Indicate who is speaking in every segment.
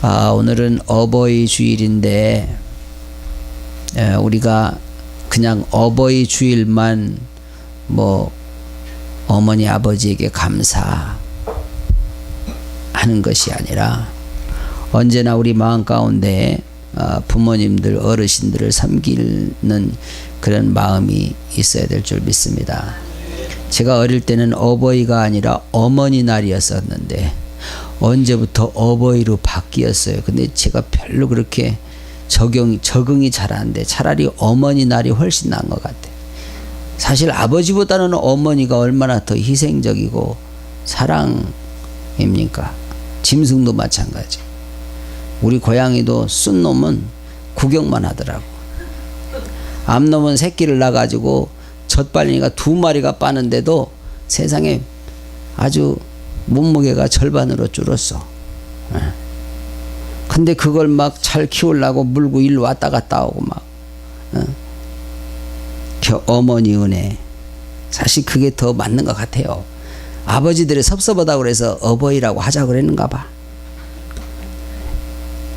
Speaker 1: 오늘은 어버이 주일인데 우리가 그냥 어버이 주일만 어머니 아버지에게 감사하는 것이 아니라 언제나 우리 마음 가운데 부모님들 어르신들을 섬기는 그런 마음이 있어야 될 줄 믿습니다. 제가 어릴 때는 어버이가 아니라 어머니 날이었었는데 언제부터 어버이로 바뀌었어요. 근데 제가 별로 그렇게 적응이 잘 안 돼. 차라리 어머니 날이 훨씬 나은 것 같아. 사실 아버지보다는 어머니가 얼마나 더 희생적이고 사랑입니까? 짐승도 마찬가지. 우리 고양이도 순 놈은 구경만 하더라고. 암놈은 새끼를 낳아가지고 젖발리니까 2마리가 빠는데도 세상에 아주 몸무게가 절반으로 줄었어. 근데 그걸 막 잘 키우려고 물고 일로 왔다 갔다 오고 막 어머니 은혜, 사실 그게 더 맞는 것 같아요. 아버지들이 섭섭하다고 그래서 어버이라고 하자 그랬는가 봐.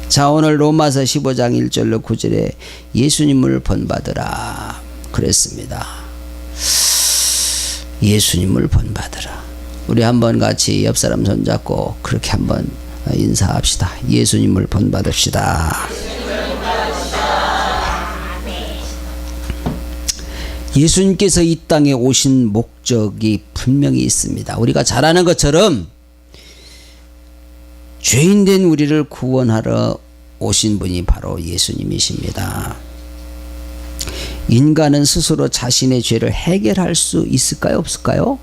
Speaker 1: 자, 오늘 로마서 15장 1절로 9절에 예수님을 본받으라 그랬습니다. 예수님을 본받으라. 우리 한번 같이 옆 사람 손잡고 그렇게 한번 인사합시다. 예수님을 본받읍시다. 예수님께서 이 땅에 오신 목적이 분명히 있습니다. 우리가 잘 아는 것처럼 죄인된 우리를 구원하러 오신 분이 바로 예수님이십니다. 인간은 스스로 자신의 죄를 해결할 수 있을까요? 없을까요?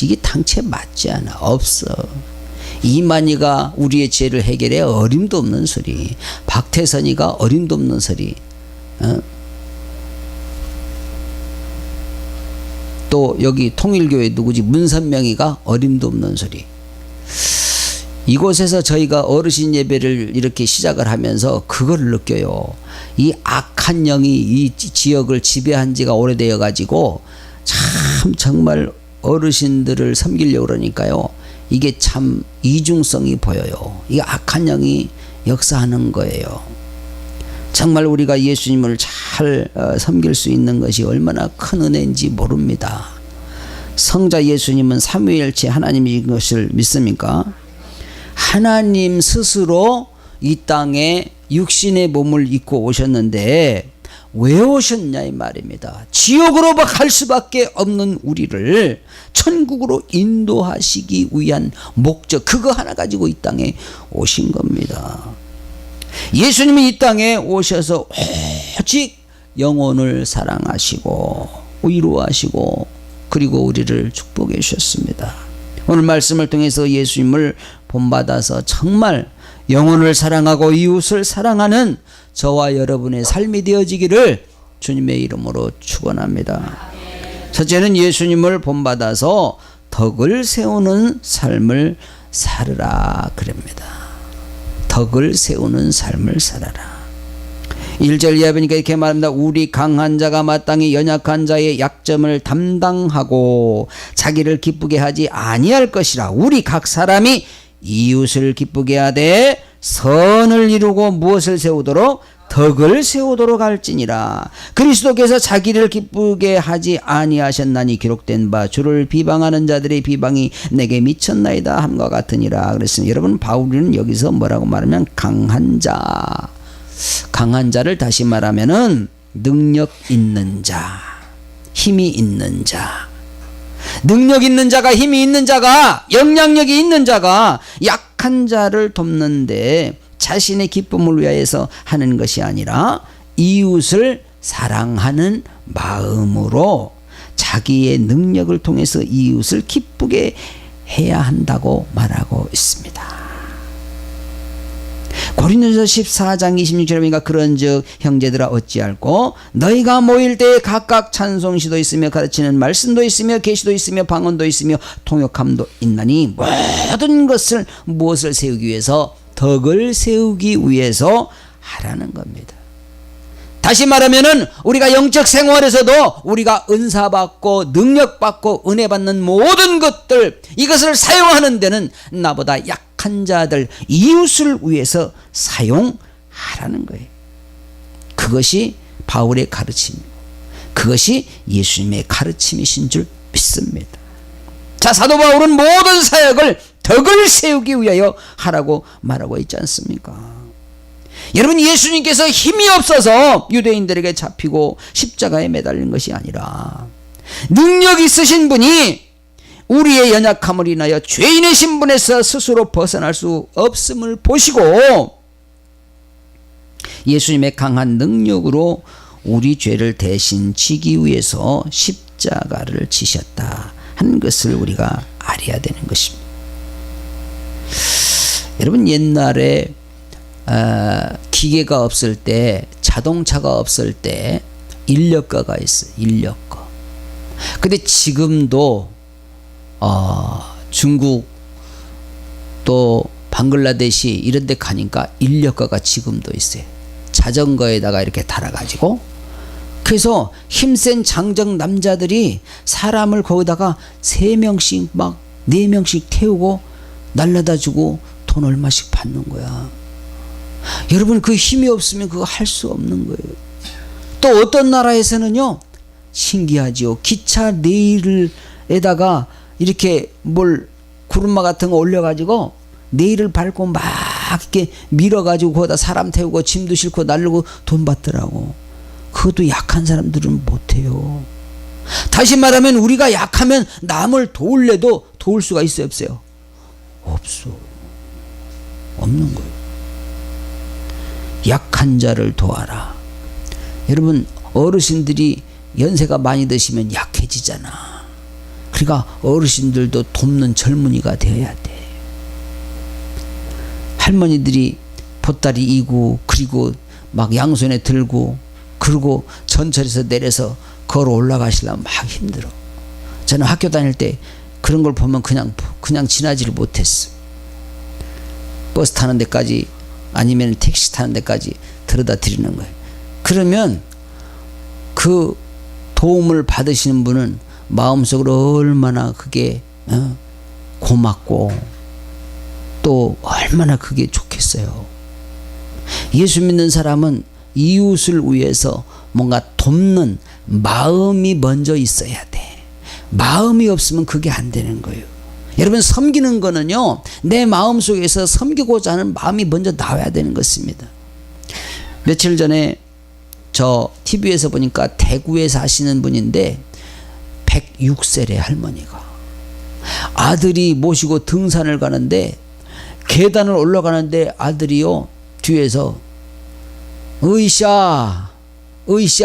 Speaker 1: 이게 당체 맞지 않아. 없어. 이만희가 우리의 죄를 해결해 어림도 없는 소리. 박태선이가 어림도 없는 소리. 또 여기 통일교회 누구지? 문선명이가 어림도 없는 소리. 이곳에서 저희가 어르신 예배를 이렇게 시작을 하면서 그걸 느껴요. 이 악한 영이 이 지역을 지배한 지가 오래되어 가지고 참 정말 어르신들을 섬기려고 그러니까요. 이게 참 이중성이 보여요. 이 악한 영이 역사하는 거예요. 정말 우리가 예수님을 잘 섬길 수 있는 것이 얼마나 큰 은혜인지 모릅니다. 성자 예수님은 삼위일체 하나님인 것을 믿습니까? 하나님 스스로 이 땅에 육신의 몸을 입고 오셨는데 왜 오셨냐 이 말입니다. 지옥으로 갈 수밖에 없는 우리를 천국으로 인도하시기 위한 목적, 그거 하나 가지고 이 땅에 오신 겁니다. 예수님이 이 땅에 오셔서 오직 영혼을 사랑하시고 위로하시고 그리고 우리를 축복해 주셨습니다. 오늘 말씀을 통해서 예수님을 본받아서 정말 영혼을 사랑하고 이웃을 사랑하는 저와 여러분의 삶이 되어지기를 주님의 이름으로 축원합니다. 첫째는 예수님을 본받아서 덕을 세우는 삶을 살으라 그럽니다. 덕을 세우는 삶을 살아라. 1절 이하 보니까 이렇게 말합니다. 우리 강한 자가 마땅히 연약한 자의 약점을 담당하고 자기를 기쁘게 하지 아니할 것이라. 우리 각 사람이 이웃을 기쁘게 하되 선을 이루고 무엇을 세우도록? 덕을 세우도록 할지니라. 그리스도께서 자기를 기쁘게 하지 아니하셨나니 기록된 바 주를 비방하는 자들의 비방이 내게 미쳤나이다 함과 같으니라 그랬습니다. 여러분, 바울은 여기서 뭐라고 말하면 강한 자를 다시 말하면은 능력 있는 자, 힘이 있는 자, 능력 있는 자가, 힘이 있는 자가, 영향력이 있는 자가 약한 자를 돕는데 자신의 기쁨을 위하여서 하는 것이 아니라 이웃을 사랑하는 마음으로 자기의 능력을 통해서 이웃을 기쁘게 해야 한다고 말하고 있습니다. 고린도서 14장 26절에 보니까 그런즉 형제들아 어찌할꼬 너희가 모일 때에 각각 찬송시도 있으며 가르치는 말씀도 있으며 계시도 있으며 방언도 있으며 통역함도 있나니 모든 것을 무엇을 세우기 위해서? 덕을 세우기 위해서 하라는 겁니다. 다시 말하면은 우리가 영적 생활에서도 우리가 은사 받고 능력 받고 은혜 받는 모든 것들, 이것을 사용하는 데는 나보다 약한 자들, 이웃을 위해서 사용하라는 거예요. 그것이 바울의 가르침이고 그것이 예수님의 가르침이신 줄 믿습니다. 자, 사도 바울은 모든 사역을 덕을 세우기 위하여 하라고 말하고 있지 않습니까? 여러분, 예수님께서 힘이 없어서 유대인들에게 잡히고 십자가에 매달린 것이 아니라 능력 있으신 분이 우리의 연약함을 인하여 죄인의 신분에서 스스로 벗어날 수 없음을 보시고 예수님의 강한 능력으로 우리 죄를 대신 지기 위해서 십자가를 지셨다 하는 것을 우리가 알아야 되는 것입니다. 여러분, 옛날에 기계가 없을 때, 자동차가 없을 때 인력거가 있어요. 인력거. 근데 지금도 중국 또 방글라데시 이런 데 가니까 인력거가 지금도 있어요. 자전거에다가 이렇게 달아가지고, 그래서 힘센 장정 남자들이 사람을 거기다가 3명씩 막 4명씩 태우고 날라다 주고 돈 얼마씩 받는 거야. 여러분, 그 힘이 없으면 그거 할 수 없는 거예요. 또 어떤 나라에서는요, 신기하지요. 기차 레일에다가 이렇게 뭘 구름마 같은 거 올려가지고 레일을 밟고 막 이렇게 밀어가지고 거기다 사람 태우고 짐도 싣고 날르고 돈 받더라고. 그것도 약한 사람들은 못해요. 다시 말하면 우리가 약하면 남을 도울래도 도울 수가 있어요, 없어요? 없어. 없는 거예요. 약한 자를 도와라. 여러분, 어르신들이 연세가 많이 드시면 약해지잖아. 그러니까 어르신들도 돕는 젊은이가 되어야 돼. 할머니들이 보따리 이고 그리고 막 양손에 들고 그리고 전철에서 내려서 걸어 올라가시려면 막 힘들어. 저는 학교 다닐 때 그런 걸 보면 그냥 지나지를 못했어. 버스 타는 데까지 아니면 택시 타는 데까지 들여다 드리는 거예요. 그러면 그 도움을 받으시는 분은 마음속으로 얼마나 그게 고맙고 또 얼마나 그게 좋겠어요. 예수 믿는 사람은 이웃을 위해서 뭔가 돕는 마음이 먼저 있어야 돼. 마음이 없으면 그게 안 되는 거예요. 여러분, 섬기는 거는요, 내 마음속에서 섬기고자 하는 마음이 먼저 나와야 되는 것입니다. 며칠 전에 저 TV에서 보니까 대구에 사시는 분인데 106세래 할머니가. 아들이 모시고 등산을 가는데 계단을 올라가는데 아들이요, 뒤에서 으이샤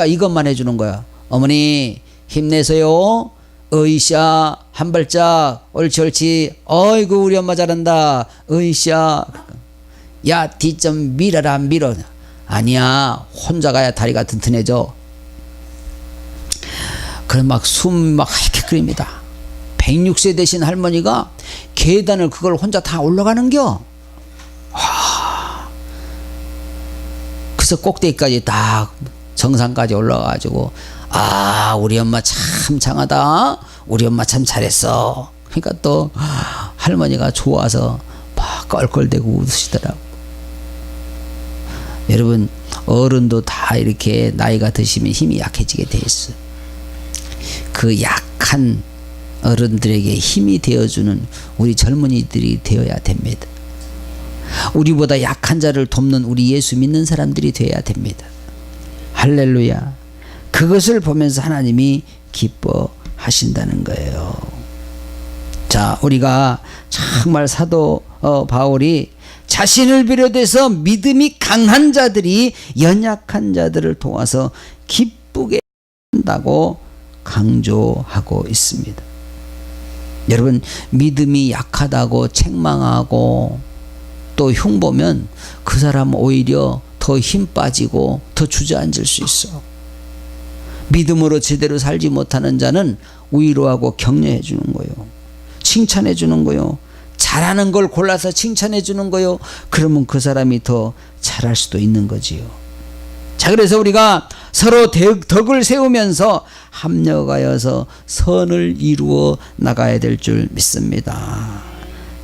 Speaker 1: 이것만 해주는 거야. 어머니 힘내세요. 으이샤 한 발짝 옳지 어이구 우리 엄마 잘한다. 으이샤 야 뒤 좀 밀어라. 밀어. 아니야, 혼자 가야 다리가 튼튼해져. 그럼 막 숨 막 이렇게 끓입니다. 106세 되신 할머니가 계단을 그걸 혼자 다 올라가는겨. 그래서 꼭대기까지 딱 정상까지 올라가가지고, 아, 우리 엄마 참 장하다. 우리 엄마 참 잘했어. 그러니까 또 할머니가 좋아서 막 껄껄대고 웃으시더라고. 여러분, 어른도 다 이렇게 나이가 드시면 힘이 약해지게 돼 있어. 그 약한 어른들에게 힘이 되어주는 우리 젊은이들이 되어야 됩니다. 우리보다 약한 자를 돕는 우리 예수 믿는 사람들이 되어야 됩니다. 할렐루야. 그것을 보면서 하나님이 기뻐하신다는 거예요. 자, 우리가 정말 사도 바울이 자신을 비롯해서 믿음이 강한 자들이 연약한 자들을 도와서 기쁘게 한다고 강조하고 있습니다. 여러분, 믿음이 약하다고 책망하고 또 흉보면 그 사람 오히려 더 힘 빠지고 더 주저앉을 수 있어. 믿음으로 제대로 살지 못하는 자는 위로하고 격려해 주는 거요, 칭찬해 주는 거요, 잘하는 걸 골라서 칭찬해 주는 거요. 그러면 그 사람이 더 잘할 수도 있는 거지요. 자, 그래서 우리가 서로 덕을 세우면서 합력하여서 선을 이루어 나가야 될 줄 믿습니다.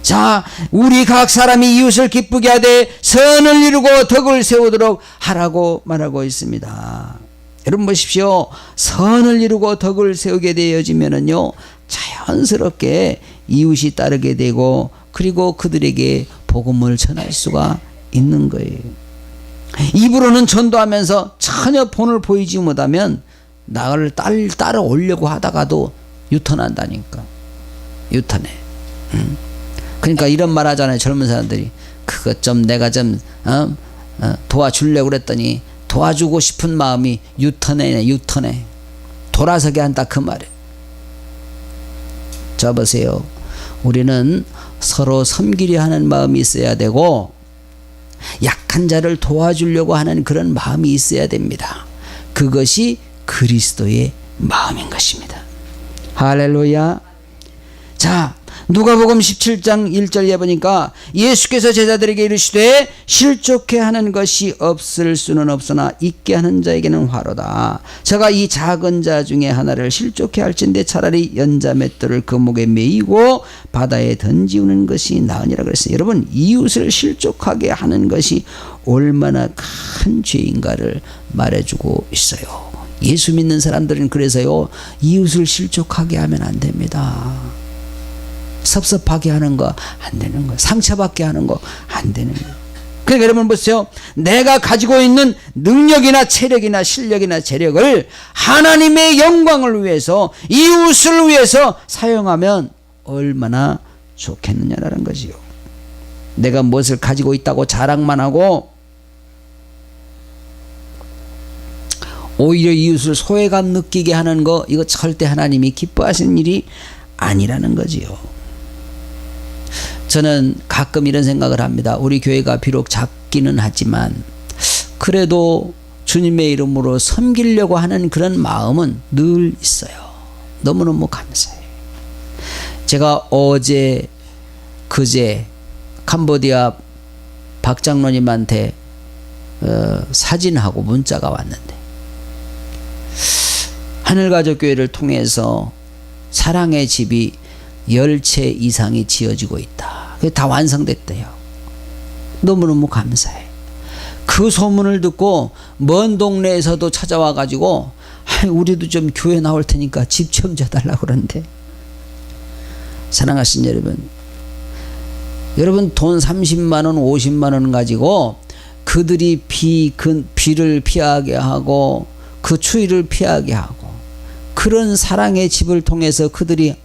Speaker 1: 자, 우리 각 사람이 이웃을 기쁘게 하되 선을 이루고 덕을 세우도록 하라고 말하고 있습니다. 여러분 보십시오. 선을 이루고 덕을 세우게 되어지면은요, 자연스럽게 이웃이 따르게 되고, 그리고 그들에게 복음을 전할 수가 있는 거예요. 입으로는 전도하면서 전혀 본을 보이지 못하면 나를 따라 오려고 하다가도 유턴한다니까. 유턴해. 그러니까 이런 말 하잖아요. 젊은 사람들이. 그것 좀 내가 좀 도와주려고 그랬더니 도와주고 싶은 마음이 유턴해. 돌아서게 한다 그 말이에요. 자, 보세요. 우리는 서로 섬기려 하는 마음이 있어야 되고, 약한 자를 도와주려고 하는 그런 마음이 있어야 됩니다. 그것이 그리스도의 마음인 것입니다. 할렐루야. 자, 누가복음 17장 1절에 보니까 예수께서 제자들에게 이르시되 실족해 하는 것이 없을 수는 없으나 있게 하는 자에게는 화로다. 저가 이 작은 자 중에 하나를 실족해 할진대 차라리 연자 맷돌을 그 목에 매이고 바다에 던지우는 것이 나으니라 그랬어요. 여러분, 이웃을 실족하게 하는 것이 얼마나 큰 죄인가를 말해주고 있어요. 예수 믿는 사람들은 그래서요, 이웃을 실족하게 하면 안 됩니다. 섭섭하게 하는 거 안 되는 거, 상처받게 하는 거 안 되는 거. 그러니까 여러분 보세요. 내가 가지고 있는 능력이나 체력이나 실력이나 재력을 하나님의 영광을 위해서, 이웃을 위해서 사용하면 얼마나 좋겠느냐라는 거지요. 내가 무엇을 가지고 있다고 자랑만 하고 오히려 이웃을 소외감 느끼게 하는 거, 이거 절대 하나님이 기뻐하시는 일이 아니라는 거지요. 저는 가끔 이런 생각을 합니다. 우리 교회가 비록 작기는 하지만 그래도 주님의 이름으로 섬기려고 하는 그런 마음은 늘 있어요. 너무너무 감사해요. 제가 어제 그제 캄보디아 박 장로님한테 사진하고 문자가 왔는데, 하늘가족교회를 통해서 사랑의 집이 10채 이상이 지어지고 있다. 그게 다 완성됐대요. 너무너무 감사해. 그 소문을 듣고 먼 동네에서도 찾아와 가지고 우리도 좀 교회 나올 테니까 집 좀 줘달라고 그러는데, 사랑하신 여러분 돈 30만 원 50만 원 가지고 그들이 비를 피하게 하고 그 추위를 피하게 하고, 그런 사랑의 집을 통해서 그들이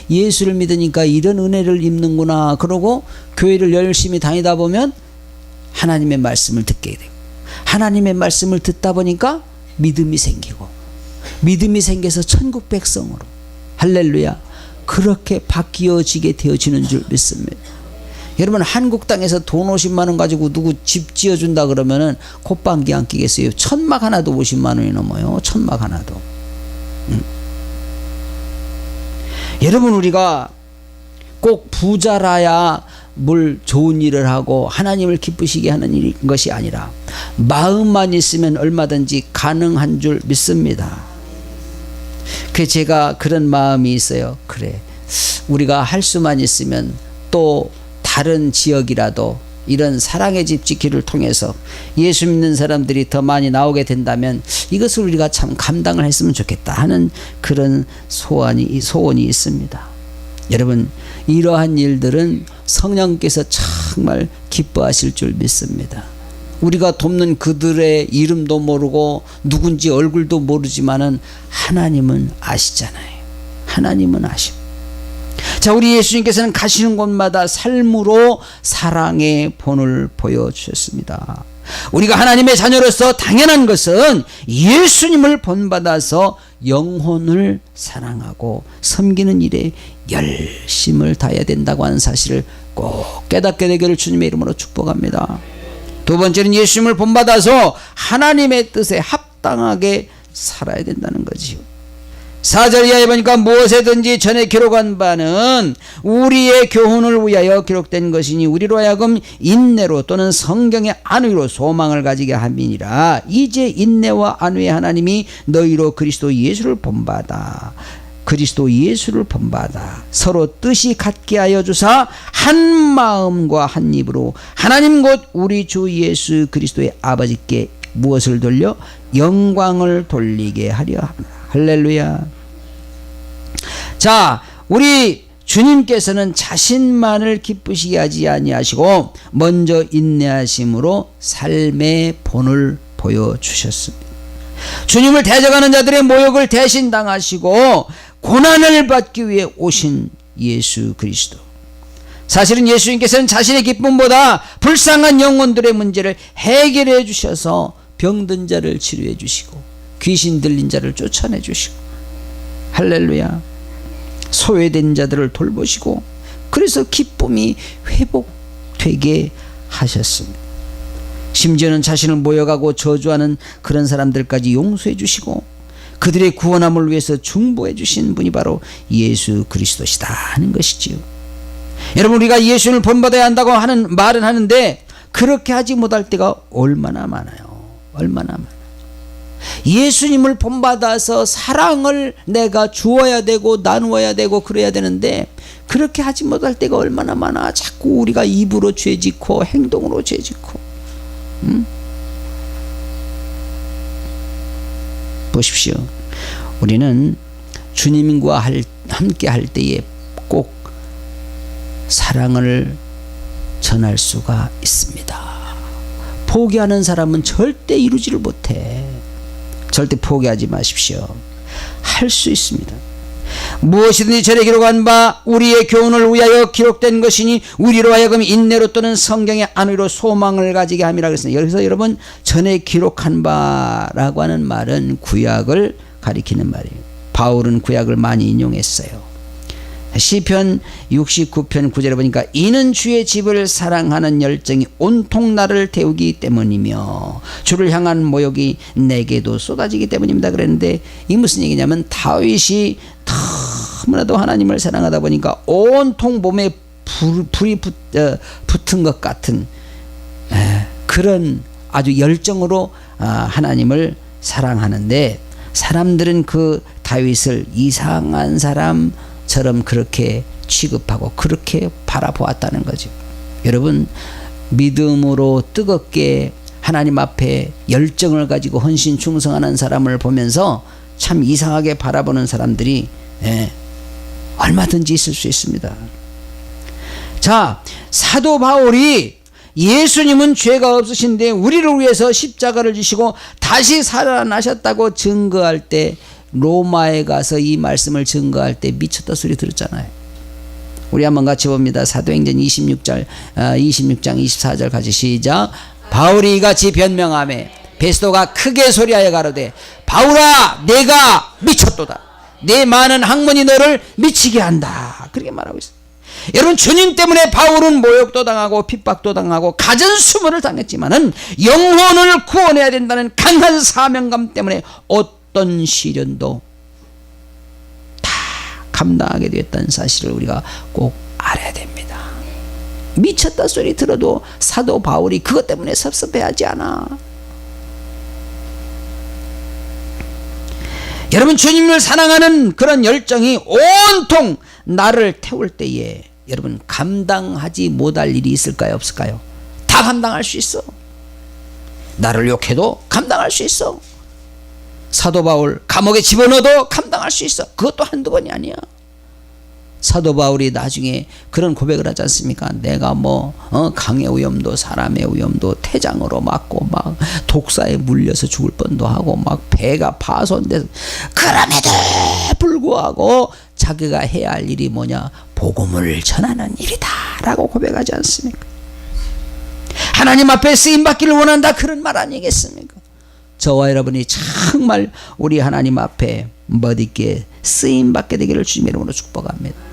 Speaker 1: 예수를 믿으니까 이런 은혜를 입는구나 그러고 교회를 열심히 다니다 보면 하나님의 말씀을 듣게 되고, 하나님의 말씀을 듣다 보니까 믿음이 생기고, 믿음이 생겨서 천국 백성으로, 할렐루야, 그렇게 바뀌어지게 되어지는 줄 믿습니다. 여러분, 한국 땅에서 돈 50만 원 가지고 누구 집 지어준다 그러면은 콧방귀 안 끼겠어요. 천막 하나도 50만 원이 넘어요. 천막 하나도. 여러분, 우리가 꼭 부자라야 뭘 좋은 일을 하고 하나님을 기쁘시게 하는 것이 아니라 마음만 있으면 얼마든지 가능한 줄 믿습니다. 그래서 제가 그런 마음이 있어요. 그래, 우리가 할 수만 있으면 또 다른 지역이라도 이런 사랑의 집 지키를 통해서 예수 믿는 사람들이 더 많이 나오게 된다면 이것을 우리가 참 감당을 했으면 좋겠다 하는 그런 소원이 있습니다. 여러분, 이러한 일들은 성령께서 정말 기뻐하실 줄 믿습니다. 우리가 돕는 그들의 이름도 모르고 누군지 얼굴도 모르지만은 하나님은 아시잖아요. 하나님은 아십니다. 자, 우리 예수님께서는 가시는 곳마다 삶으로 사랑의 본을 보여주셨습니다. 우리가 하나님의 자녀로서 당연한 것은 예수님을 본받아서 영혼을 사랑하고 섬기는 일에 열심을 다해야 된다고 하는 사실을 꼭 깨닫게 되기를 주님의 이름으로 축복합니다. 두 번째는 예수님을 본받아서 하나님의 뜻에 합당하게 살아야 된다는 거지요. 4절 이하에 보니까 무엇에든지 전에 기록한 바는 우리의 교훈을 위하여 기록된 것이니 우리로 하여금 인내로 또는 성경의 안위로 소망을 가지게 함이니라. 이제 인내와 안위의 하나님이 너희로 그리스도 예수를 본받아 서로 뜻이 같게 하여 주사 한 마음과 한 입으로 하나님 곧 우리 주 예수 그리스도의 아버지께 무엇을 돌려 영광을 돌리게 하려 합니다. 할렐루야. 자, 우리 주님께서는 자신만을 기쁘시게 하지 아니하시고 먼저 인내하심으로 삶의 본을 보여주셨습니다. 주님을 대적하는 자들의 모욕을 대신 당하시고 고난을 받기 위해 오신 예수 그리스도. 사실은 예수님께서는 자신의 기쁨보다 불쌍한 영혼들의 문제를 해결해 주셔서 병든 자를 치료해 주시고 귀신 들린 자를 쫓아내 주시고, 할렐루야, 소외된 자들을 돌보시고, 그래서 기쁨이 회복되게 하셨습니다. 심지어는 자신을 모욕하고 저주하는 그런 사람들까지 용서해 주시고 그들의 구원함을 위해서 중보해 주신 분이 바로 예수 그리스도시다 하는 것이지요. 여러분, 우리가 예수를 본받아야 한다고 하는 말은 하는데 그렇게 하지 못할 때가 얼마나 많아요. 얼마나 많아요. 예수님을 본받아서 사랑을 내가 주어야 되고 나누어야 되고 그래야 되는데 그렇게 하지 못할 때가 얼마나 많아. 자꾸 우리가 입으로 죄짓고 행동으로 죄짓고. 보십시오. 우리는 주님과 함께 할 때에 꼭 사랑을 전할 수가 있습니다. 포기하는 사람은 절대 이루지를 못해. 절대 포기하지 마십시오. 할 수 있습니다. 무엇이든지 전에 기록한 바 우리의 교훈을 위하여 기록된 것이니 우리로 하여금 인내로 또는 성경의 안위로 소망을 가지게 함이라 그랬습니다. 여기서 여러분, 전에 기록한 바라고 하는 말은 구약을 가리키는 말이에요. 바울은 구약을 많이 인용했어요. 시편 69편 9절에 보니까 이는 주의 집을 사랑하는 열정이 온통 나를 태우기 때문이며 주를 향한 모욕이 내게도 쏟아지기 때문입니다 그랬는데, 이 무슨 얘기냐면 다윗이 너무나도 하나님을 사랑하다 보니까 온통 몸에 불이 붙은 것 같은 그런 아주 열정으로 하나님을 사랑하는데, 사람들은 그 다윗을 이상한 사람처럼 그렇게 취급하고 그렇게 바라보았다는 거죠. 여러분, 믿음으로 뜨겁게 하나님 앞에 열정을 가지고 헌신 충성하는 사람을 보면서 참 이상하게 바라보는 사람들이 얼마든지 있을 수 있습니다. 자, 사도 바울이 예수님은 죄가 없으신데 우리를 위해서 십자가를 지시고 다시 살아나셨다고 증거할 때, 로마에 가서 이 말씀을 증거할 때 미쳤다 소리 들었잖아요. 우리 한번 같이 봅니다. 사도행전 26장 24절 같이 시작. 바울이 이같이 변명하매 베스도가 크게 소리하여 가로되 바울아, 내가 미쳤도다. 내 많은 학문이 너를 미치게 한다. 그렇게 말하고 있어요. 여러분, 주님 때문에 바울은 모욕도 당하고 핍박도 당하고 가전수모를 당했지만은 영혼을 구원해야 된다는 강한 사명감 때문에 어떤 시련도 다 감당하게 되었다는 사실을 우리가 꼭 알아야 됩니다. 미쳤다 소리 들어도 사도 바울이 그것 때문에 섭섭해하지 않아. 여러분, 주님을 사랑하는 그런 열정이 온통 나를 태울 때에 여러분, 감당하지 못할 일이 있을까요, 없을까요? 다 감당할 수 있어. 나를 욕해도 감당할 수 있어. 사도 바울 감옥에 집어넣어도 감당할 수 있어. 그것도 한두 번이 아니야. 사도 바울이 나중에 그런 고백을 하지 않습니까? 내가 강의 위험도 사람의 위험도 태장으로 맞고 막 독사에 물려서 죽을 뻔도 하고 막 배가 파손돼서, 그럼에도 불구하고 자기가 해야 할 일이 뭐냐? 복음을 전하는 일이다 라고 고백하지 않습니까? 하나님 앞에 쓰임받기를 원한다, 그런 말 아니겠습니까? 저와 여러분이 정말 우리 하나님 앞에 멋있게 쓰임받게 되기를 주님의 이름으로 축복합니다.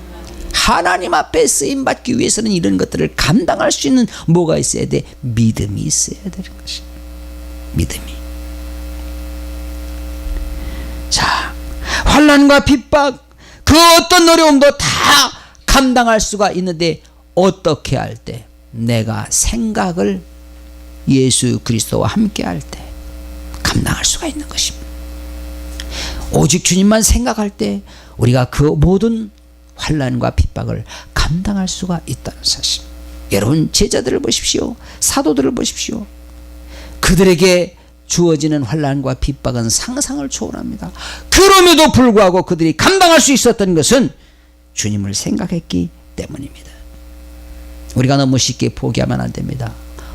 Speaker 1: 하나님 앞에 쓰임받기 위해서는 이런 것들을 감당할 수 있는 뭐가 있어야 돼? 믿음이 있어야 되는 것이. 믿음이. 자, 환난과 핍박, 그 어떤 어려움도 다 감당할 수가 있는데 어떻게 할 때? 내가 생각을 예수 그리스도와 함께 할 때 감당할 수가 있는 것입니다. 오직 주님만 생각할 때 우리가 그 모든 환난과 핍박을 감당할 수가 있다는 사실. 여러분, 제자들을 보십시오. 사도들을 보십시오. 그들에게 주어지는 환난과 핍박은 상상을 초월합니다. 그럼에도 불구하고 그들이 감당할 수 있었던 것은 주님을 생각했기 때문입니다. 우리가 너무 쉽게 포기하면 안 됩니다.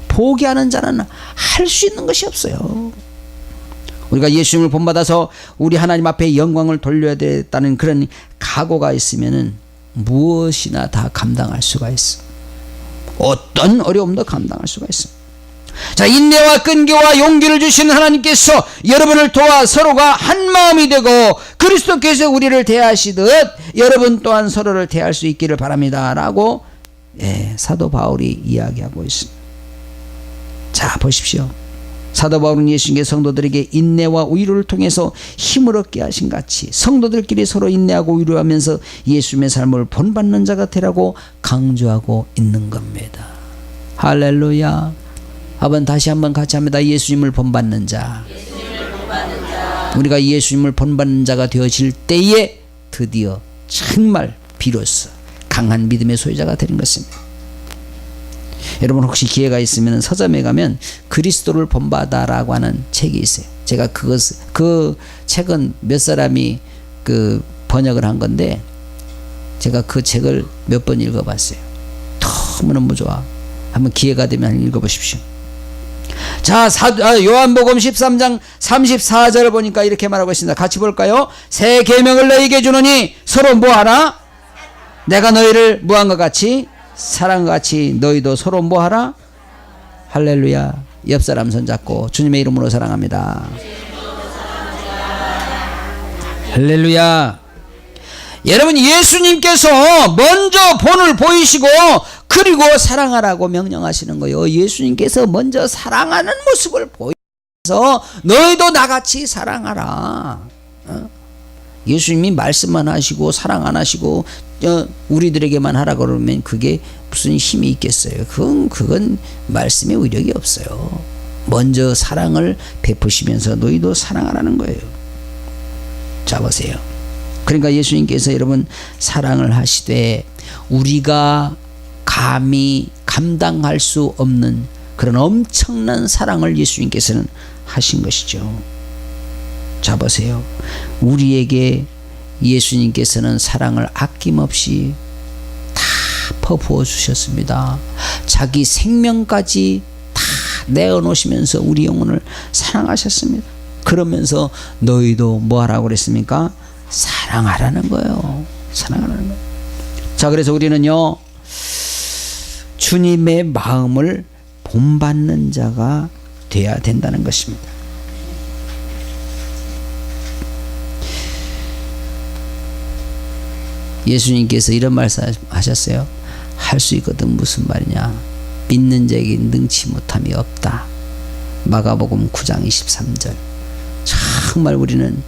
Speaker 1: 포기하는 자는 할 수 있는 것이 없어요. 우리가 예수님을 본받아서 우리 하나님 앞에 영광을 돌려야 되겠다는 그런 각오가 있으면은 무엇이나 다 감당할 수가 있어. 어떤 어려움도 감당할 수가 있어. 자, 인내와 끈기와 용기를 주시는 하나님께서 여러분을 도와 서로가 한 마음이 되고 그리스도께서 우리를 대하시듯 여러분 또한 서로를 대할 수 있기를 바랍니다 라고 사도 바울이 이야기하고 있습니다. 자, 보십시오. 사도 바울은 예수님께 성도들에게 인내와 위로를 통해서 힘을 얻게 하신 같이 성도들끼리 서로 인내하고 위로하면서 예수님의 삶을 본받는 자가 되라고 강조하고 있는 겁니다. 할렐루야. 한번 다시 한번 같이 합니다. 예수님을 본받는 자. 우리가 예수님을 본받는 자가 되어질 때에 드디어 정말 비로소 강한 믿음의 소유자가 되는 것입니다. 여러분, 혹시 기회가 있으면 서점에 가면 그리스도를 본받아라고 하는 책이 있어요. 제가 그 책은 몇 사람이 번역을 한 건데 제가 그 책을 몇 번 읽어봤어요. 너무너무 좋아. 한번 기회가 되면 읽어보십시오. 자, 요한복음 13장 34절을 보니까 이렇게 말하고 있습니다. 같이 볼까요? 새 계명을 너희에게 주노니 서로 뭐하라? 내가 너희를 뭐한 것 같이? 사랑과 같이 너희도 서로 뭐하라? 할렐루야. 옆사람 손잡고 주님의 이름으로 사랑합니다. 할렐루야. 여러분, 예수님께서 먼저 본을 보이시고 그리고 사랑하라고 명령하시는 거예요. 예수님께서 먼저 사랑하는 모습을 보여서 너희도 나같이 사랑하라. 예수님이 말씀만 하시고 사랑 안 하시고 우리들에게만 하라 그러면 그게 무슨 힘이 있겠어요? 그건 말씀의 위력이 없어요. 먼저 사랑을 베푸시면서 너희도 사랑하라는 거예요. 자, 보세요. 그러니까 예수님께서 여러분 사랑을 하시되 우리가 감히 감당할 수 없는 그런 엄청난 사랑을 예수님께서는 하신 것이죠. 자, 보세요. 우리에게 예수님께서는 사랑을 아낌없이 다 퍼부어 주셨습니다. 자기 생명까지 다 내어놓으시면서 우리 영혼을 사랑하셨습니다. 그러면서 너희도 뭐 하라고 그랬습니까? 사랑하라는 거예요. 사랑하라는 거예요. 자, 그래서 우리는요 주님의 마음을 본받는 자가 돼야 된다는 것입니다. 예수님께서 이런 말씀하셨어요. 할 수 있거든. 무슨 말이냐? 믿는 자에게 능치 못함이 없다. 마가복음 9장 23절. 정말 우리는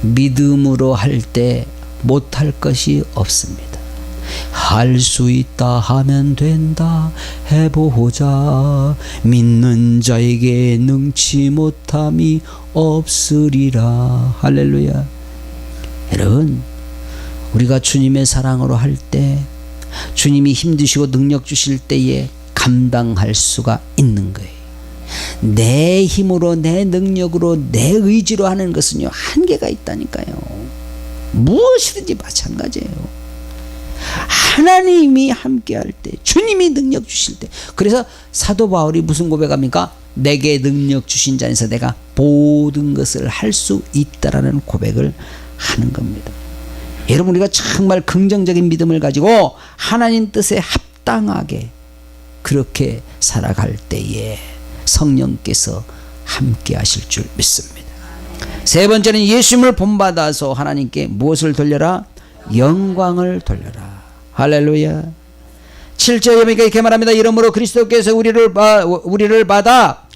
Speaker 1: 믿음으로 할 때 못할 것이 없습니다. 할 수 있다 하면 된다 해보자. 믿는 자에게 능치 못함이 없으리라. 할렐루야. 여러분, 우리가 주님의 사랑으로 할 때 주님이 힘주시고 능력 주실 때에 감당할 수가 있는 거예요. 내 힘으로 내 능력으로 내 의지로 하는 것은요 한계가 있다니까요. 무엇이든지 마찬가지예요. 하나님이 함께할 때 주님이 능력 주실 때. 그래서 사도 바울이 무슨 고백합니까? 내게 능력 주신 자 안에서 내가 모든 것을 할 수 있다라는 고백을 하는 겁니다. 여러분, 우리가 정말 긍정적인 믿음을 가지고 하나님 뜻에 합당하게 그렇게 살아갈 때에 성령께서 함께 하실 줄 믿습니다. 세 번째는 예수님을 본받아서 하나님께 무엇을 돌려라? 영광을 돌려라. 할렐루야. 7절에 보니까 이렇게 말합니다. 이러므로 그리스도께서 우리를 받아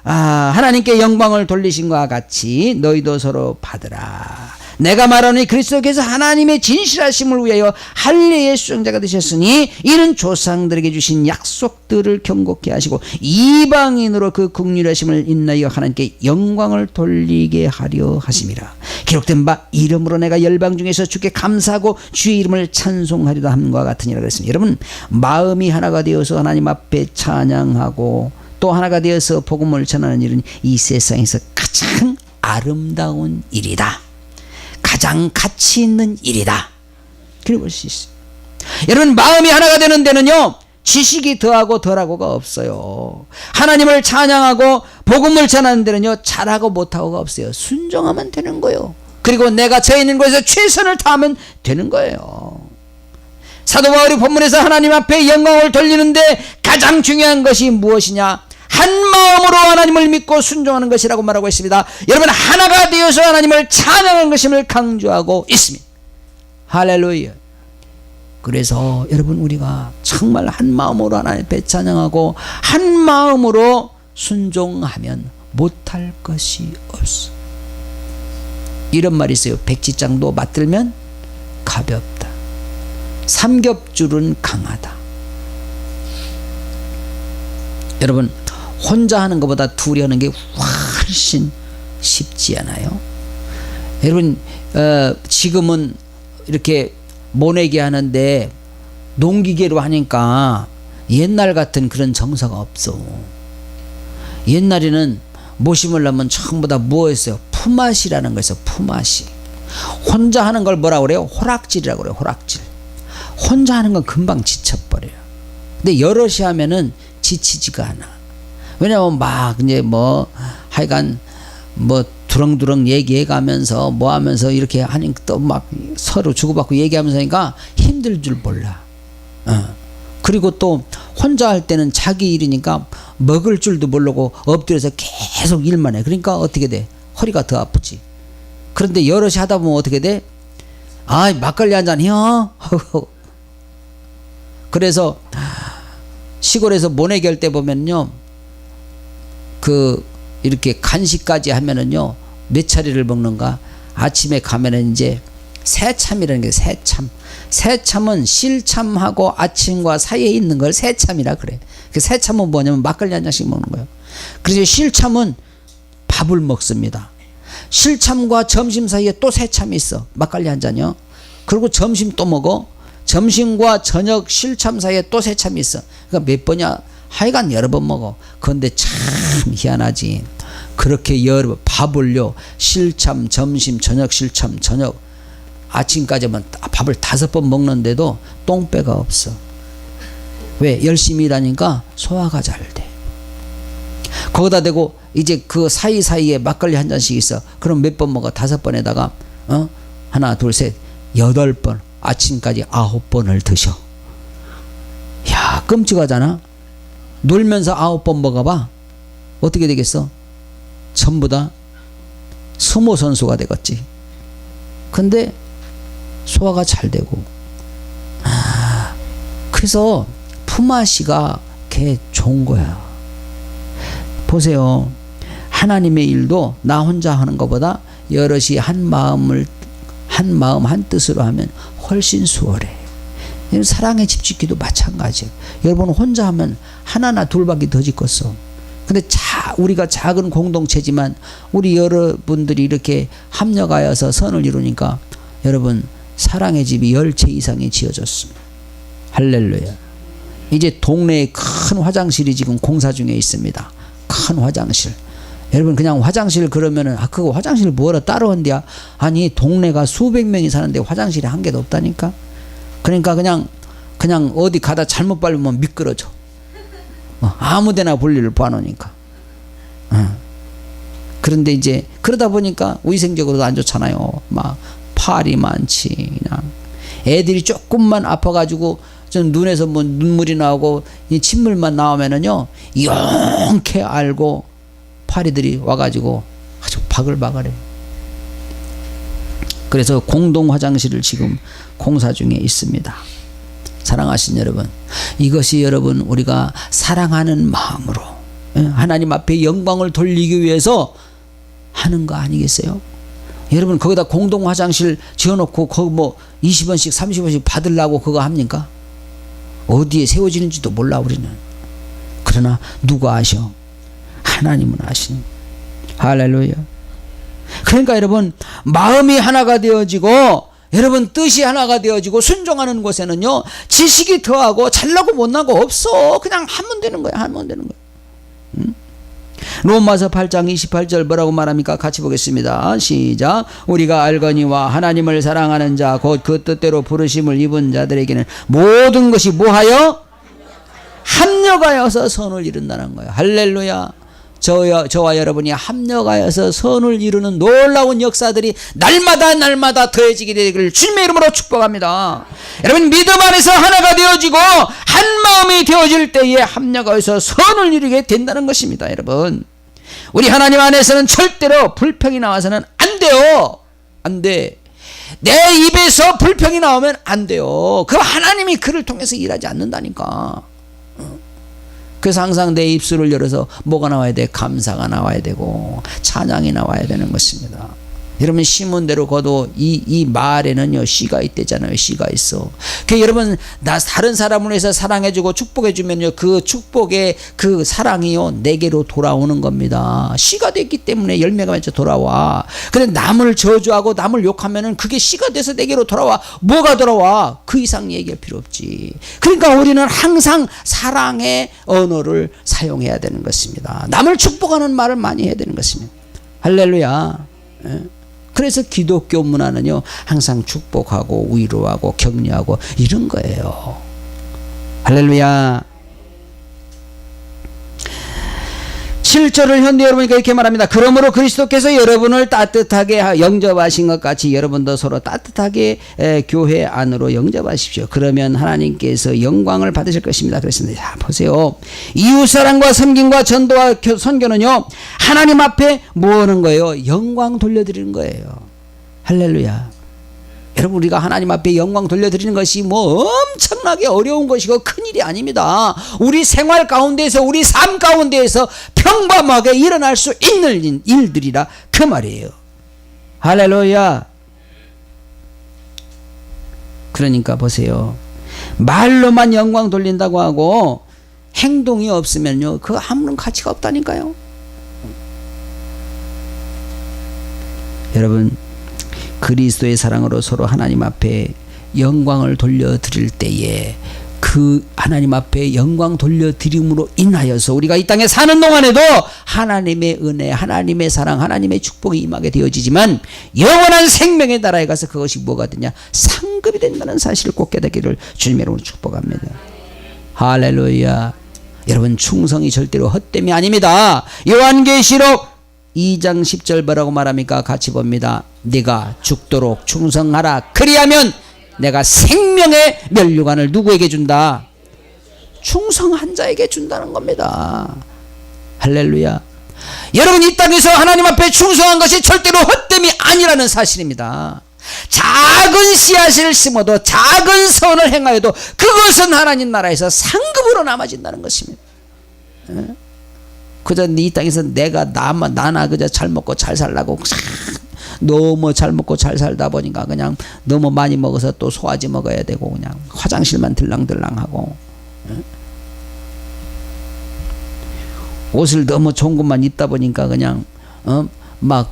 Speaker 1: 하나님께 영광을 돌리신 것과 같이 너희도 서로 받으라. 내가 말하노니 그리스도께서 하나님의 진실하심을 위하여 할례의 수종자가 되셨으니 이는 조상들에게 주신 약속들을 경고케 하시고 이방인으로 그 긍휼하심을 인하여 하나님께 영광을 돌리게 하려 하심이라. 기록된 바 이름으로 내가 열방 중에서 주께 감사하고 주의 이름을 찬송하리라 함과 같으니라 그랬습니다. 여러분, 마음이 하나가 되어서 하나님 앞에 찬양하고 또 하나가 되어서 복음을 전하는 일은 이 세상에서 가장 아름다운 일이다. 가장 가치 있는 일이다. 그래 볼 수 있어요. 여러분, 마음이 하나가 되는 데는요, 지식이 더하고 덜하고가 없어요. 하나님을 찬양하고 복음을 전하는 데는요, 잘하고 못하고가 없어요. 순종하면 되는 거예요. 그리고 내가 저 있는 곳에서 최선을 다하면 되는 거예요. 사도 바울이 본문에서 하나님 앞에 영광을 돌리는데 가장 중요한 것이 무엇이냐? 한 마음으로 하나님을 믿고 순종하는 것이라고 말하고 있습니다. 여러분, 하나가 되어서 하나님을 찬양하는 것임을 강조하고 있습니다. 할렐루야. 그래서 여러분, 우리가 정말 한 마음으로 하나님 앞에 찬양하고 한 마음으로 순종하면 못할 것이 없어. 이런 말이 있어요. 백지장도 맞들면 가볍다. 삼겹줄은 강하다. 여러분, 혼자 하는 것보다 둘이 하는 게 훨씬 쉽지 않아요? 여러분, 지금은 이렇게 모내기 하는데 농기계로 하니까 옛날 같은 그런 정서가 없어. 옛날에는 모심을 하면 전부 다 뭐였어요? 품앗이라는 거였어요. 품앗이. 혼자 하는 걸 뭐라고 그래요? 호락질이라고 그래요. 호락질. 혼자 하는 건 금방 지쳐버려요. 근데 여럿이 하면은 지치지가 않아. 왜냐면 막 이제 뭐 하여간 뭐 두렁두렁 얘기해 가면서 뭐 하면서 이렇게 하니 또 막 서로 주고받고 얘기하면서 하니까 힘들 줄 몰라. 그리고 또 혼자 할 때는 자기 일이니까 먹을 줄도 모르고 엎드려서 계속 일만 해. 그러니까 어떻게 돼? 허리가 더 아프지. 그런데 여럿이 하다 보면 어떻게 돼? 아, 막걸리 한 잔 해요. 그래서 시골에서 모내기 할 때 보면요, 이렇게 간식까지 하면은요, 몇 차례를 먹는가? 아침에 가면은 이제 새참이라는 게 새참. 새참은 실참하고 아침과 사이에 있는 걸 새참이라 그래. 그 새참은 뭐냐면 막걸리 한 잔씩 먹는 거예요. 그래서 실참은 밥을 먹습니다. 실참과 점심 사이에 또 새참이 있어. 막걸리 한 잔이요. 그리고 점심 또 먹어. 점심과 저녁 실참 사이에 또 새참이 있어. 그러니까 몇 번이야? 하여간 여러 번 먹어. 그런데 참 희한하지. 그렇게 여러 번 밥을요, 실참, 점심, 저녁, 실참, 저녁, 아침까지만 밥을 5번 먹는데도 똥배가 없어. 왜? 열심히 일하니까 소화가 잘 돼. 거기다 대고 이제 그 사이사이에 막걸리 한 잔씩 있어. 그럼 몇 번 먹어? 5번에다가 하나, 둘, 셋, 8번. 아침까지 9번을 드셔. 야, 끔찍하잖아. 놀면서 9번 먹어봐. 어떻게 되겠어? 전부 다 스모 선수가 되겠지. 근데 소화가 잘 되고. 그래서 품앗이가 걔 좋은 거야. 보세요. 하나님의 일도 나 혼자 하는 것보다 여럿이 한 마음 한 뜻으로 하면 훨씬 수월해. 사랑의 집 짓기도 마찬가지예요. 여러분, 혼자 하면 하나나 둘밖에 더 짓겠어. 근데 우리가 작은 공동체지만 우리 여러분들이 이렇게 합력하여서 선을 이루니까 여러분, 사랑의 집이 10채 이상이 지어졌습니다. 할렐루야. 이제 동네에 큰 화장실이 지금 공사 중에 있습니다. 큰 화장실. 여러분, 그냥 화장실 그러면은 그거 화장실 뭐라 따로 한대야? 아니, 동네가 수백 명이 사는데 화장실이 한 개도 없다니까. 그러니까 그냥 어디 가다 잘못 밟으면 미끄러져. 아무데나 볼일을 봐놓으니까. 그런데 이제 그러다 보니까 위생적으로도 안 좋잖아요. 막 팔이 많지. 그냥 애들이 조금만 아파가지고 좀 눈에서 뭐 눈물이 나오고 이 침물만 나오면은요, 용케 알고 파리들이 와가지고 아주 바글바글해. 그래서 공동 화장실을 지금 공사 중에 있습니다. 사랑하신 여러분, 이것이 여러분, 우리가 사랑하는 마음으로 하나님 앞에 영광을 돌리기 위해서 하는 거 아니겠어요? 여러분 거기다 공동 화장실 지어놓고 거기 뭐 20원씩 30원씩 받으려고 그거 합니까? 어디에 세워지는지도 몰라 우리는. 그러나 누가 아셔? 하나님은 아시는. 할렐루야. 그러니까 여러분 마음이 하나가 되어지고 여러분 뜻이 하나가 되어지고 순종하는 곳에는요 지식이 더하고 잘나고 못나고 없어. 그냥 하면 되는 거야. 하면 되는 거야. 응? 로마서 8장 28절 뭐라고 말합니까? 같이 보겠습니다. 시작. 우리가 알거니와 하나님을 사랑하는 자 곧 그 뜻대로 부르심을 입은 자들에게는 모든 것이 뭐하여? 합력하여서 선을 이룬다는 거예요. 할렐루야. 저와 여러분이 합력하여서 선을 이루는 놀라운 역사들이 날마다 더해지게 되기를 주님의 이름으로 축복합니다. 여러분 믿음 안에서 하나가 되어지고 한 마음이 되어질 때에 합력하여서 선을 이루게 된다는 것입니다. 여러분 우리 하나님 안에서는 절대로 불평이 나와서는 안 돼요. 안 돼. 내 입에서 불평이 나오면 안 돼요. 그럼 하나님이 그를 통해서 일하지 않는다니까. 그래서 항상 내 입술을 열어서 뭐가 나와야 돼? 감사가 나와야 되고 찬양이 나와야 되는 것입니다. 여러분 심은 대로 거둬. 이 말에는요 씨가 있대잖아요. 씨가 있어. 그 여러분 나 다른 사람을 위해서 사랑해주고 축복해주면요 그 축복의 그 사랑이요 내게로 돌아오는 겁니다. 씨가 됐기 때문에 열매가 맺혀 돌아와. 근데 남을 저주하고 남을 욕하면은 그게 씨가 돼서 내게로 돌아와. 뭐가 돌아와? 그 이상 얘기할 필요 없지. 그러니까 우리는 항상 사랑의 언어를 사용해야 되는 것입니다. 남을 축복하는 말을 많이 해야 되는 것입니다. 할렐루야. 그래서 기독교 문화는요 항상 축복하고 위로하고 격려하고 이런 거예요. 할렐루야. 7절을 현대 여러분이니까 이렇게 말합니다. 그러므로 그리스도께서 여러분을 따뜻하게 영접하신 것 같이 여러분도 서로 따뜻하게 교회 안으로 영접하십시오. 그러면 하나님께서 영광을 받으실 것입니다. 그랬습니다. 자, 보세요. 이웃사랑과 섬김과 전도와 선교는요 하나님 앞에 뭐 하는 거예요? 영광 돌려드리는 거예요. 할렐루야. 여러분 우리가 하나님 앞에 영광 돌려드리는 것이 뭐 엄청나게 어려운 것이고 큰일이 아닙니다. 우리 생활 가운데에서 우리 삶 가운데에서 평범하게 일어날 수 있는 일들이라 그 말이에요. 할렐루야. 그러니까 보세요. 말로만 영광 돌린다고 하고 행동이 없으면요 그거 아무런 가치가 없다니까요. 여러분 그리스도의 사랑으로 서로 하나님 앞에 영광을 돌려드릴 때에 그 하나님 앞에 영광 돌려드림으로 인하여서 우리가 이 땅에 사는 동안에도 하나님의 은혜, 하나님의 사랑, 하나님의 축복이 임하게 되어지지만 영원한 생명의 나라에 가서 그것이 뭐가 되냐? 상급이 된다는 사실을 꼭 깨닫기를 주님의 이름으로 축복합니다. 할렐루야. 여러분 충성이 절대로 헛됨이 아닙니다. 요한계시록 2장 10절 뭐라고 말합니까? 같이 봅니다. 네가 죽도록 충성하라. 그리하면 내가 생명의 면류관을 누구에게 준다? 충성한 자에게 준다는 겁니다. 할렐루야. 여러분 이 땅에서 하나님 앞에 충성한 것이 절대로 헛됨이 아니라는 사실입니다. 작은 씨앗을 심어도 작은 선을 행하여도 그것은 하나님 나라에서 상급으로 남아진다는 것입니다. 그저 이 땅에서 나나 그저 잘 먹고 잘 살라고 너무 잘 먹고 잘 살다 보니까 그냥 너무 많이 먹어서 또 소화제 먹어야 되고 그냥 화장실만 들랑들랑하고 옷을 너무 좋은 것만 입다 보니까 그냥 막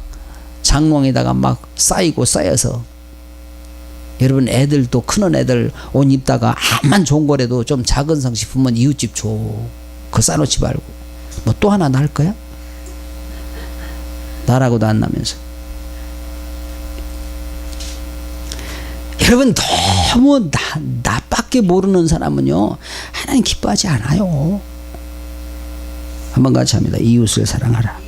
Speaker 1: 장롱에다가 막 쌓여서 여러분 애들도 크는 애들 옷 입다가 암만 좋은 거라도 좀 작은 성식품은 이웃집 줘. 그거 싸놓지 말고 뭐 또 하나 날 거야? 나라고도 안 나면서. 여러분 너무 나밖에 모르는 사람은요 하나님 기뻐하지 않아요. 한번 같이 합니다. 이웃을 사랑하라.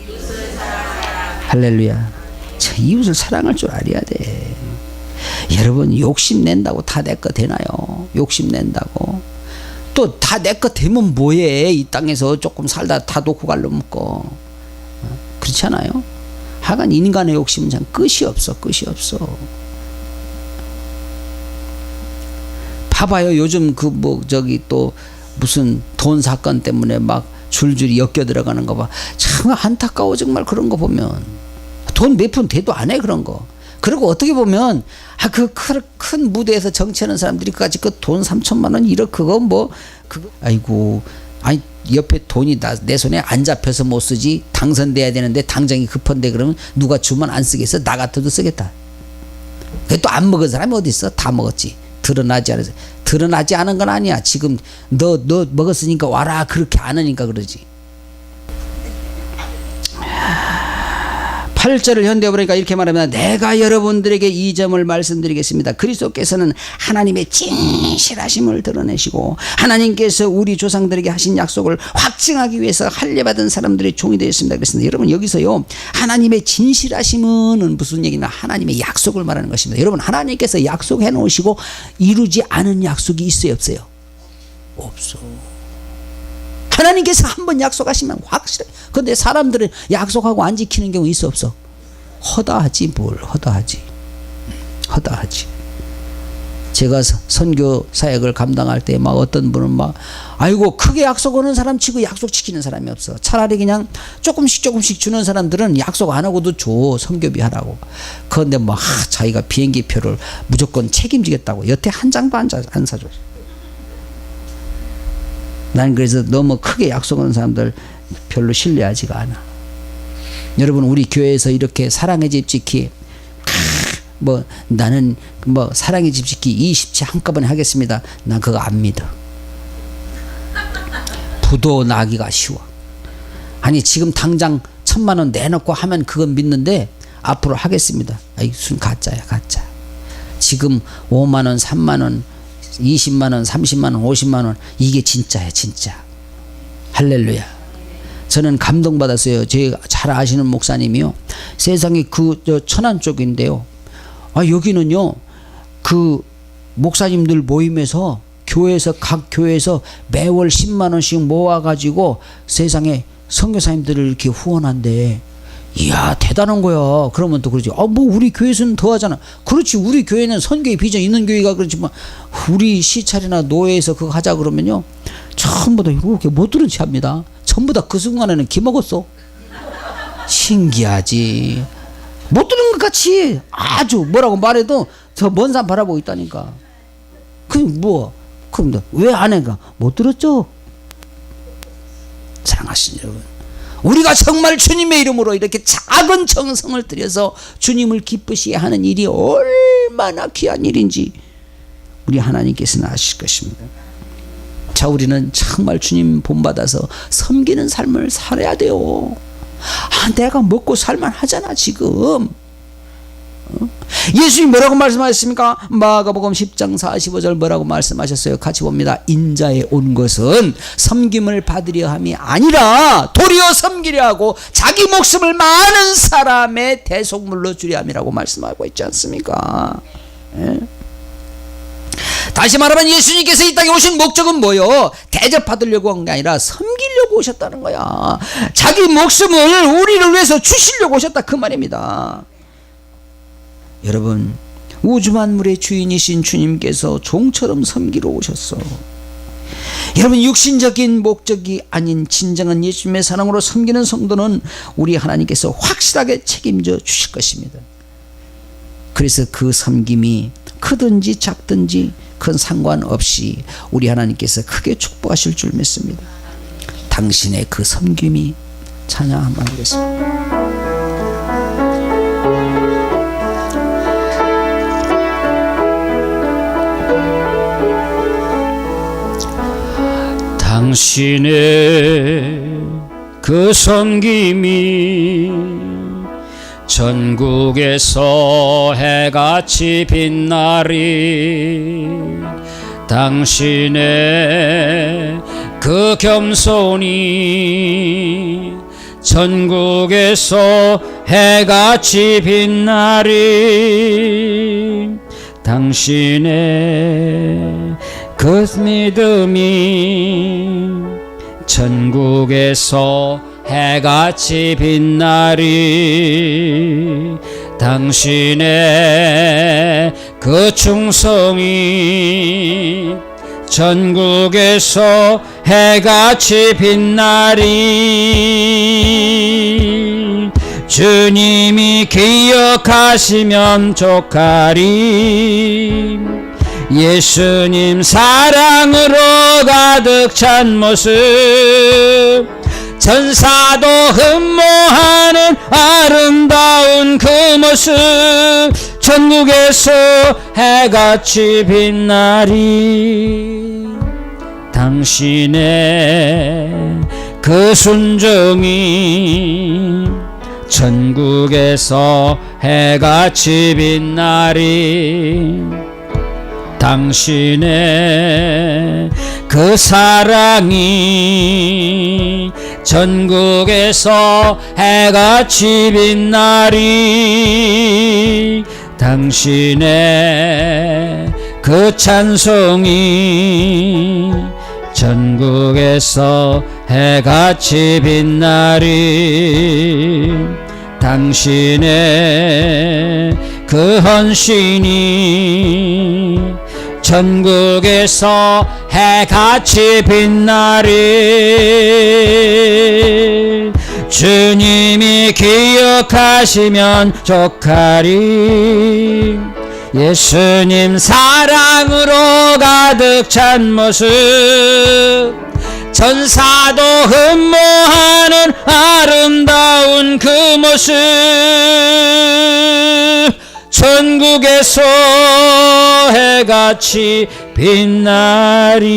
Speaker 1: 할렐루야. 저 이웃을 사랑할 줄 알아야 돼. 여러분 욕심낸다고 다 내 거 되나요? 욕심낸다고 또 다 내 거 되면 뭐해? 이 땅에서 조금 살다 다 놓고 갈려면 거 그렇지 않아요? 하여간 인간의 욕심은 참 끝이 없어. 봐봐요. 요즘 또 무슨 돈 사건 때문에 막 줄줄이 엮여 들어가는 거 봐. 참 안타까워 정말. 그런 거 보면 돈 몇 푼 대도 안 해 그런 거. 그리고 어떻게 보면 그 큰 무대에서 정치하는 사람들이 까지 그 돈 3천만 원 1억 그거 뭐 그거 아이고 아니 옆에 돈이 내 손에 안 잡혀서 못 쓰지 당선돼야 되는데 당장이 급한데 그러면 누가 주면 안 쓰겠어? 나 같아도 쓰겠다. 또 안 먹은 사람이 어디 있어? 다 먹었지. 드러나지 않은 건 아니야. 지금 너 먹었으니까 와라 그렇게 안 하니까 그러지. 8절을 현대어 보니까 이렇게 말합니다. 내가 여러분들에게 이 점을 말씀드리겠습니다. 그리스도께서는 하나님의 진실하심을 드러내시고 하나님께서 우리 조상들에게 하신 약속을 확증하기 위해서 할례받은 사람들의 종이 되었습니다. 그랬습니다. 여러분 여기서요 하나님의 진실하심은 무슨 얘기냐? 하나님의 약속을 말하는 것입니다. 여러분 하나님께서 약속해 놓으시고 이루지 않은 약속이 있어요 없어요? 없어. 하나님께서 한번 약속하시면 확실해. 그런데 사람들은 약속하고 안 지키는 경우 있어 없어? 허다하지. 뭘 허다하지. 허다하지. 제가 선교 사역을 감당할 때 막 어떤 분은 막 아이고 크게 약속하는 사람 치고 약속 지키는 사람이 없어. 차라리 그냥 조금씩 주는 사람들은 약속 안 하고도 줘. 선교비 하라고. 그런데 뭐 자기가 비행기 표를 무조건 책임지겠다고 여태 한 장도 안 사줘. 난 그래서 너무 크게 약속하는 사람들 별로 신뢰하지가 않아. 여러분 우리 교회에서 이렇게 사랑의 집 지키 뭐 나는 뭐 사랑의 집 지키 20채 한꺼번에 하겠습니다. 난 그거 안 믿어. 부도 나기가 쉬워. 아니 지금 당장 1,000만 원 내놓고 하면 그건 믿는데 앞으로 하겠습니다. 아이 순 가짜야 가짜. 지금 5만 원 3만 원 20만 원, 30만 원, 50만 원 이게 진짜야 진짜. 할렐루야. 저는 감동받았어요. 제 잘 아시는 목사님이요. 세상에 저 천안 쪽인데요. 여기는요. 그 목사님들 모임에서 교회에서 각 교회에서 매월 10만 원씩 모아가지고 세상에 선교사님들을 이렇게 후원한대. 이야 대단한 거야. 그러면 또 그러지. 뭐 우리 교회에서는 더 하잖아. 그렇지. 우리 교회는 선교의 비전 있는 교회가 그렇지만 우리 시찰이나 노예에서 그거 하자 그러면요 전부 다 이렇게 못 들은 채 합니다. 전부 다 그 순간에는 기먹었어. 신기하지. 못 들은 것 같이 아주 뭐라고 말해도 저 먼 산 바라보고 있다니까. 그럼 왜 안 해가? 못 들었죠. 사랑하신 여러분, 우리가 정말 주님의 이름으로 이렇게 작은 정성을 들여서 주님을 기쁘시게 하는 일이 얼마나 귀한 일인지 우리 하나님께서는 아실 것입니다. 자, 우리는 정말 주님 본받아서 섬기는 삶을 살아야 돼요. 내가 먹고 살만 하잖아 지금. 예수님 뭐라고 말씀하셨습니까? 마가복음 10장 45절 뭐라고 말씀하셨어요? 같이 봅니다. 인자에 온 것은 섬김을 받으려 함이 아니라 도리어 섬기려 하고 자기 목숨을 많은 사람의 대속물로 주려 함이라고 말씀하고 있지 않습니까? 예? 다시 말하면 예수님께서 이 땅에 오신 목적은 뭐요? 대접받으려고 한 게 아니라 섬기려고 오셨다는 거야. 자기 목숨을 우리를 위해서 주시려고 오셨다 그 말입니다. 여러분, 우주 만물의 주인이신 주님께서 종처럼 섬기러 오셨어. 여러분, 육신적인 목적이 아닌 진정한 예수님의 사랑으로 섬기는 성도는 우리 하나님께서 확실하게 책임져 주실 것입니다. 그래서 그 섬김이 크든지 작든지 큰 상관없이 우리 하나님께서 크게 축복하실 줄 믿습니다. 당신의 그 섬김이 찬양 한번 하겠습니다.
Speaker 2: 당신의 그 섬김이 전국에서 해같이 빛나리. 당신의 그 겸손이 전국에서 해같이 빛나리. 당신의 그 믿음이 전국에서 해같이 빛나리. 당신의 그 충성이 전국에서 해같이 빛나리. 주님이 기억하시면 족하리. 예수님 사랑으로 가득 찬 모습, 전사도 흠모하는 아름다운 그 모습, 전국에서 해같이 빛나리. 당신의 그 순종이 전국에서 해같이 빛나리. 당신의 그 사랑이 전국에서 해같이 빛나리. 당신의 그 찬송이 전국에서 해같이 빛나리. 당신의 그 헌신이 전국에서 해같이 빛나리. 주님이 기억하시면 족하리. 예수님 사랑으로 가득 찬 모습, 전사도 흠모하는 아름다운 그 모습, 전국에서 해같이 빛나리.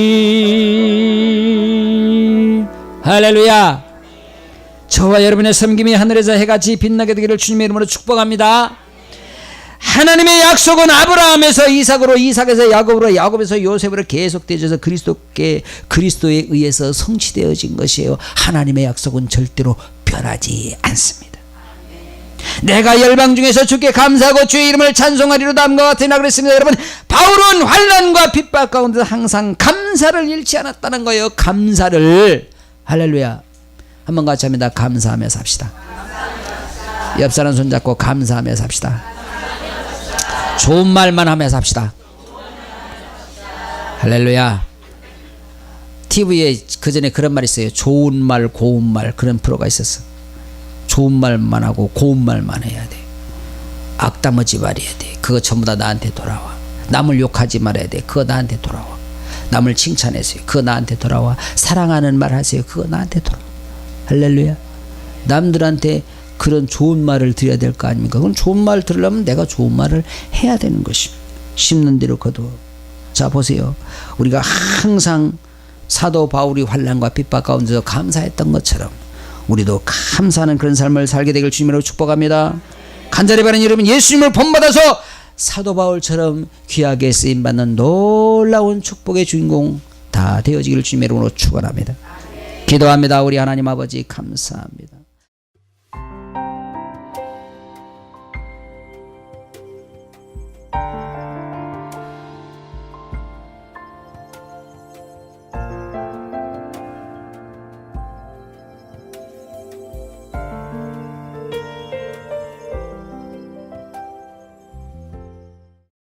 Speaker 2: 할렐루야. 저와 여러분의 섬김이 하늘에서 해같이 빛나게 되기를 주님의 이름으로 축복합니다. 하나님의 약속은 아브라함에서 이삭으로, 이삭에서 야곱으로, 야곱에서 요셉으로 계속되어져서 그리스도에 의해서 성취되어진 것이에요. 하나님의 약속은 절대로 변하지 않습니다. 내가 열방 중에서 주께 감사하고 주의 이름을 찬송하리로 다음과 같으나 그랬습니다. 여러분, 바울은 환난과 핍박 가운데서 항상 감사를 잃지 않았다는 거예요. 감사를. 할렐루야. 한번 같이 합니다. 감사하며 삽시다. 옆 사람 손잡고 감사하며 삽시다. 좋은 말만 하며 삽시다. 할렐루야. TV에 그전에 그런 말이 있어요. 좋은 말, 고운 말, 그런 프로가 있었어. 좋은 말만 하고 고운 말만 해야 돼. 악담하지 말아야 돼. 그거 전부 다 나한테 돌아와. 남을 욕하지 말아야 돼. 그거 나한테 돌아와. 남을 칭찬하세요. 그거 나한테 돌아와. 사랑하는 말 하세요. 그거 나한테 돌아와. 할렐루야. 남들한테 그런 좋은 말을 드려야 될 거 아닙니까? 그럼 좋은 말 들으려면 내가 좋은 말을 해야 되는 것입니다. 심는 대로 거두어. 자, 보세요. 우리가 항상 사도 바울이 환난과 핍박 가운데서 감사했던 것처럼 우리도 감사하는 그런 삶을 살게 되길 주님으로 축복합니다. 간절히 바라는 여러분, 예수님을 본받아서 사도 바울처럼 귀하게 쓰임받는 놀라운 축복의 주인공 다 되어지기를 주님의 이름으로 축원합니다. 기도합니다. 우리 하나님 아버지 감사합니다.